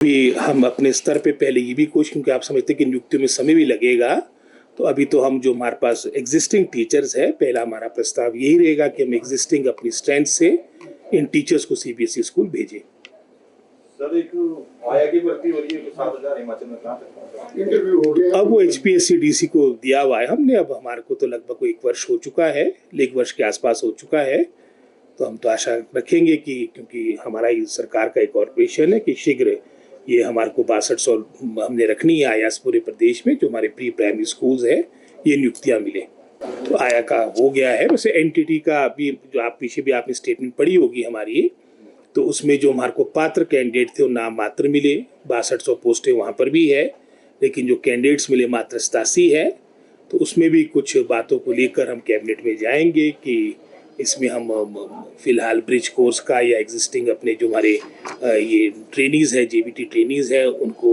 भी हम अपने स्तर पे पहले ये भी कोशिश, क्योंकि आप समझते हैं कि नियुक्तियों में समय भी लगेगा, तो अभी तो हम जो हमारे पास एग्जिस्टिंग टीचर्स है, पहला हमारा प्रस्ताव यही रहेगा कि हम एग्जिस्टिंग अपनी स्ट्रेंथ से इन टीचर्स को सीबीएसई स्कूल भेजें। सर एक आया की भर्ती हो रही है 7,000 हिमाचल में, कहाँ तक इंटरव्यू हो गया? अब वो एचपीएससी डीसी को दिया हुआ है हमने, अब हमारे को तो लगभग 1 वर्ष हो चुका है, 1 वर्ष के आसपास हो चुका है। तो हम तो आशा रखेंगे कि क्योंकि हमारा ही सरकार का एक कॉर्पोरेशन है कि शीघ्र ये हमारे को 6200 हमने रखनी है आयास पूरे प्रदेश में, जो हमारे प्री प्राइमरी स्कूल्स है, ये नियुक्तियां मिले। तो आया का हो गया है। वैसे एनटीटी का भी जो आप पीछे भी आपने स्टेटमेंट पढ़ी होगी हमारी, तो उसमें जो हमारे को पात्र कैंडिडेट थे वो नाम मात्र मिले, 6200 पोस्टें वहाँ पर भी है, लेकिन जो कैंडिडेट्स मिले मात्र 87 है। तो उसमें भी कुछ बातों को लेकर हम कैबिनेट में जाएंगे कि इसमें हम फिलहाल ब्रिज कोर्स का या एग्जिस्टिंग अपने जो हमारे ये ट्रेनीज़ है, जेबीटी ट्रेनीज़ है, उनको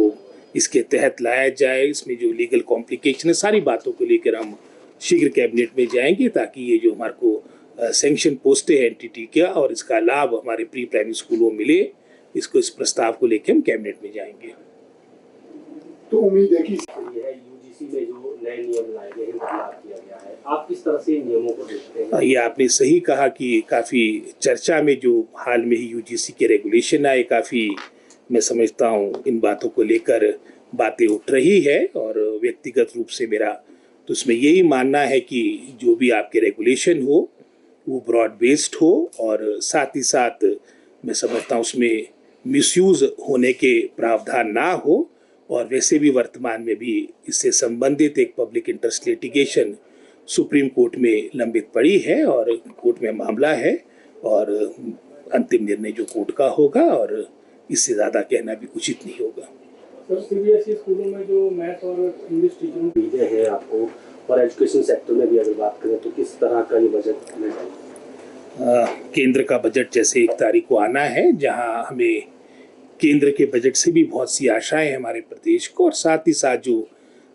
इसके तहत लाया जाए। इसमें जो लीगल कॉम्प्लिकेशन है, सारी बातों को लेकर हम शीघ्र कैबिनेट में जाएंगे, ताकि ये जो हमारे को सैंक्शन पोस्टें हैं एनटीटी का और इसका लाभ हमारे प्री प्राइमरी स्कूलों में मिले, इस प्रस्ताव को लेकर हम कैबिनेट में जाएंगे। तो उम्मीद है कि यूजीसी में जो नए नियम लाए गए हैं, बदलाव किया गया है, आप किस तरह से नियमों को देखते हैं? ये आपने सही कहा कि काफ़ी चर्चा में जो हाल में ही यूजीसी के रेगुलेशन आए, काफ़ी मैं समझता हूँ इन बातों को लेकर बातें उठ रही है, और व्यक्तिगत रूप से मेरा तो उसमें यही मानना है कि जो भी आपके रेगुलेशन हो वो ब्रॉड बेस्ड हो, और साथ ही साथ मैं समझता हूँ उसमें मिसयूज़ होने के प्रावधान ना हो। और वैसे भी वर्तमान में भी इससे संबंधित एक public interest litigation supreme court में लंबित पड़ी है, और कोर्ट में मामला है, और अंतिम निर्णय जो कोर्ट का होगा, और इससे ज़्यादा कहना भी उचित नहीं होगा। सर, सीबीएसई स्कूलों में जो मैथ और इंग्लिश टीचरों भेजे हैं आपको, और एजुकेशन सेक्टर में भी अगर बात करें तो किस तरह का ये बजट हमें चाहिए? केंद्र का बजट जैसे 1 तारीख को आना है, जहां हमें केंद्र के बजट से भी बहुत सी आशाएं हैं हमारे प्रदेश को, और साथ ही साथ जो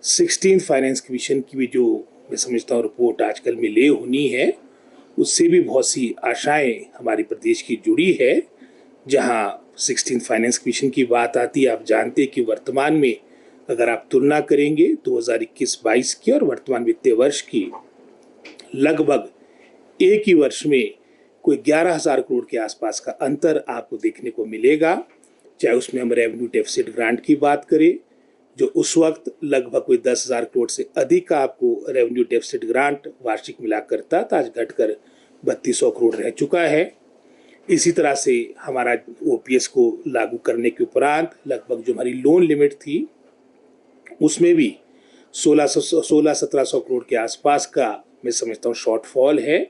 16th फाइनेंस कमीशन की भी जो मैं समझता हूँ रिपोर्ट आजकल में ले होनी है, उससे भी बहुत सी आशाएं हमारे प्रदेश की जुड़ी है। जहां 16th फाइनेंस कमीशन की बात आती है, आप जानते हैं कि वर्तमान में अगर आप तुलना करेंगे 2021-22 की और वर्तमान वित्तीय वर्ष की, लगभग एक ही वर्ष में कोई 11,000 करोड़ के आसपास का अंतर आपको देखने को मिलेगा। चाहे उसमें हम रेवेन्यू डेफिसिट ग्रांट की बात करें, जो उस वक्त लगभग कोई 10,000 करोड़ से अधिक का आपको रेवेन्यू डेफिसिट ग्रांट वार्षिक मिला करता था, आज घटकर 3200 करोड़ रह चुका है। इसी तरह से हमारा ओपीएस को लागू करने के उपरांत लगभग जो हमारी लोन लिमिट थी, उसमें भी 1600-1700 करोड़ के आसपास का मैं समझता हूँ शॉर्टफॉल है।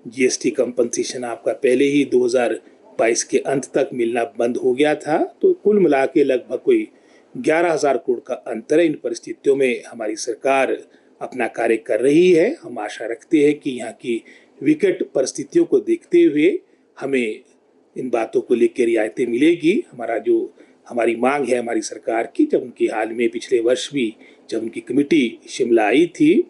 जीएसटी कंपनसेशन आपका पहले ही 2022 के अंत तक मिलना बंद हो गया था। तो कुल मिला के लगभग कोई 11,000 करोड़ का अंतर है। इन परिस्थितियों में हमारी सरकार अपना कार्य कर रही है। हम आशा रखते हैं कि यहाँ की विकट परिस्थितियों को देखते हुए हमें इन बातों को लेकर रियायतें मिलेगी। हमारी मांग है हमारी सरकार की, जब उनकी हाल में पिछले वर्ष भी जब उनकी कमेटी शिमला आई थी,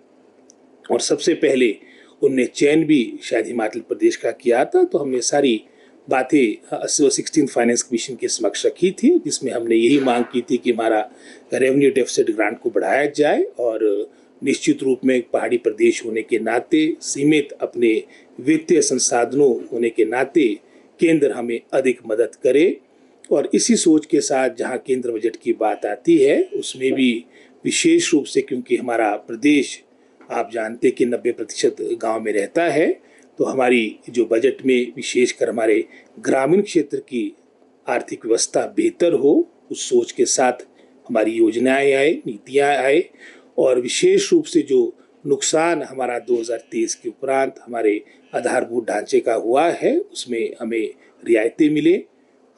और सबसे पहले उनने चयन भी शायद हिमाचल प्रदेश का किया था, तो हमने सारी बातें 16th फाइनेंस कमीशन के समक्ष रखी थी, जिसमें हमने यही मांग की थी कि हमारा रेवेन्यू डेफिसिट ग्रांट को बढ़ाया जाए, और निश्चित रूप में पहाड़ी प्रदेश होने के नाते, सीमित अपने वित्तीय संसाधनों होने के नाते केंद्र हमें अधिक मदद करे। और इसी सोच के साथ जहां केंद्र बजट की बात आती है, उसमें भी विशेष रूप से, क्योंकि हमारा प्रदेश आप जानते कि 90% गाँव में रहता है, तो हमारी जो बजट में विशेषकर हमारे ग्रामीण क्षेत्र की आर्थिक व्यवस्था बेहतर हो, उस सोच के साथ हमारी योजनाएं आए, नीतियां आए, और विशेष रूप से जो नुकसान हमारा 2023 के उपरांत हमारे आधारभूत ढांचे का हुआ है, उसमें हमें रियायतें मिले।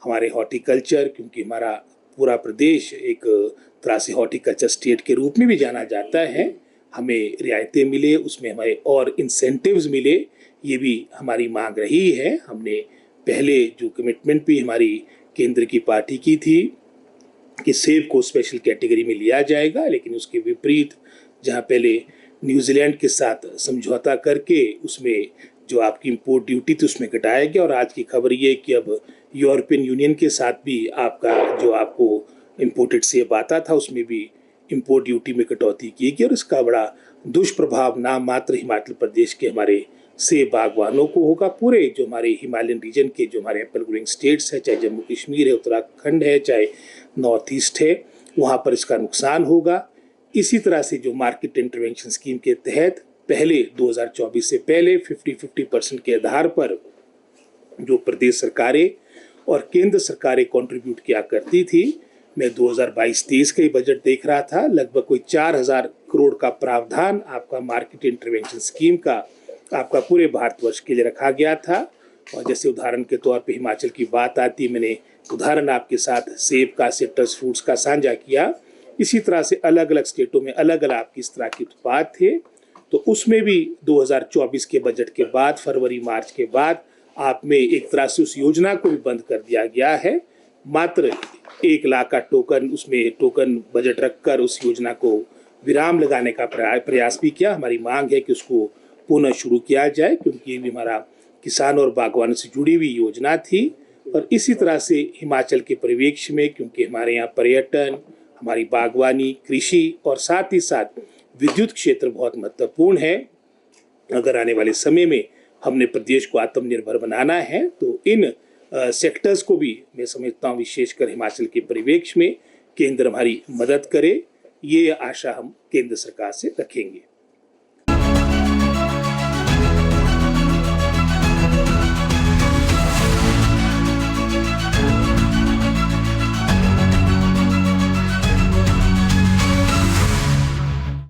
हमारे हॉर्टिकल्चर, क्योंकि हमारा पूरा प्रदेश एक तरह से हॉर्टिकल्चर स्टेट के रूप में भी जाना जाता है, हमें रियायतें मिले, उसमें हमें और इंसेंटिव्स मिले, ये भी हमारी मांग रही है। हमने पहले जो कमिटमेंट भी हमारी केंद्र की पार्टी की थी कि सेब को स्पेशल कैटेगरी में लिया जाएगा, लेकिन उसके विपरीत जहाँ पहले न्यूजीलैंड के साथ समझौता करके उसमें जो आपकी इंपोर्ट ड्यूटी थी उसमें घटाया गया, और आज की खबर ये कि अब यूरोपियन यूनियन के साथ भी आपका जो आपको इम्पोर्टेड सेब आता था उसमें भी इम्पोर्ट ड्यूटी में कटौती की गई और इसका बड़ा दुष्प्रभाव नाम मात्र हिमाचल प्रदेश के हमारे सेब बागवानों को होगा। पूरे जो हमारे हिमालयन रीजन के जो हमारे एप्पल ग्रोइंग स्टेट्स है, चाहे जम्मू कश्मीर है, उत्तराखंड है, चाहे नॉर्थ ईस्ट है, वहाँ पर इसका नुकसान होगा। इसी तरह से जो मार्केट इंटरवेंशन स्कीम के तहत पहले 2024 से पहले 50-50% के आधार पर जो प्रदेश सरकारें और केंद्र सरकारें कंट्रीब्यूट किया करती थी, मैं 2022-23 का ही बजट देख रहा था, लगभग कोई 4000 करोड़ का प्रावधान आपका मार्केट इंटरवेंशन स्कीम का आपका पूरे भारतवर्ष के लिए रखा गया था। और जैसे उदाहरण के तौर पे हिमाचल की बात आती, मैंने उदाहरण आपके साथ सेब का, सिट्रस फ्रूट्स का साझा किया। इसी तरह से अलग अलग स्टेटों में अलग अलग आपकी इस तरह के उत्पाद थे। तो उसमें भी 2024 के बजट के बाद, फरवरी मार्च के बाद आप में एक तरह से उस योजना को भी बंद कर दिया गया है। मात्र 1 लाख का टोकन, उसमें टोकन बजट रखकर उस योजना को विराम लगाने का प्रयास भी किया। हमारी मांग है कि उसको पुनः शुरू किया जाए, क्योंकि ये भी हमारा किसान और बागवानों से जुड़ी हुई योजना थी। और इसी तरह से हिमाचल के परिवेश में, क्योंकि हमारे यहाँ पर्यटन, हमारी बागवानी, कृषि और साथ ही साथ विद्युत क्षेत्र बहुत महत्वपूर्ण है। अगर आने वाले समय में हमने प्रदेश को आत्मनिर्भर बनाना है तो इन सेक्टर्स को भी मैं समझता हूँ विशेषकर हिमाचल के परिवेश में केंद्र हमारी मदद करे। ये आशा हम केंद्र सरकार से रखेंगे।